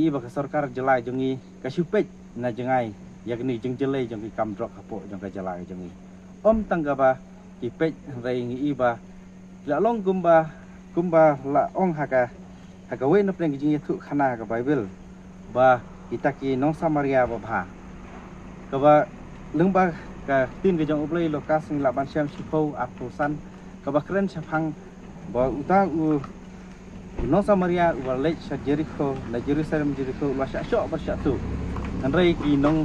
ngi baka sarkar jelai jongi kasupej na jengai yakni jeng jelai jongi kamdrok kapok jong ka jelai jongi tangga ba kipej rai ngi ba la long gumba la ong haka we na preng jingi thu khana ka bible ba kita ki nong samaria ba bha ka ba lengba ka tin ke jong uplei lokas ng laban siam sipo apusan ka ba kren chapang ba uta u nong samaria u lech sa jericho na jerusalem jericho la sha sho ba sha tu anrai ki nong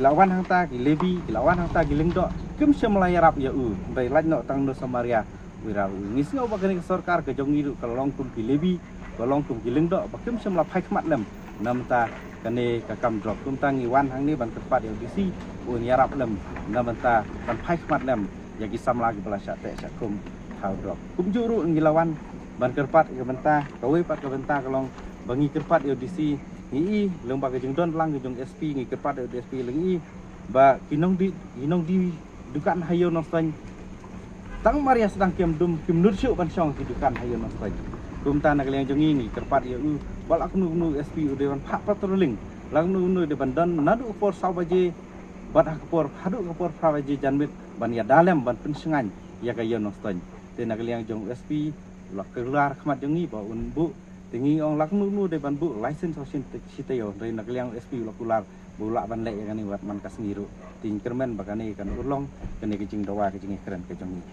lawan hang ta ki levi ki lawan hang ta ki lengdo kim semlai rap ya u rai lach no tang no samaria wira u ngisngo ba kani sarkar ke jong ngiru ka long kum ki levi ka long kum ki lengdo ba kim semla phai khmat lem nam ta kane ka kam drop kum tangi wan hang ni ban kepat ya disi u nyarap lem nam ta ban phai khmat lem ya ki samla ki bala sha te sha kum thau drop kum juru ngilawan ban kerpat ke benta ka we pat ke benta ka long bangi kerpat ya disi ngi lembag ke jeng don lang ke jong SP ngi kerpat ya SP lengi ba kinong di dukan hayo no san tang maria sedang kim nursyu ban song ki dukan hayo no san kum ta nak leng jongi ngi kerpat ya u bal ak nu SP u dewan phak patrolling lang nu de ban don nadu por sawaje bat ak por hadu ke por prawaje janmit ban ya dalem ban pensengan ya ka yo no san te nak leng jong SP lak kelar khmat jongi ba un bu tingi ong lak nu de ban bu license osin sitayo re nak leng SP lak kular bulak ban lek kan ni wat man kas ngiru ting kermen bakane kan ulong kene kecing dawa kecing keren kecing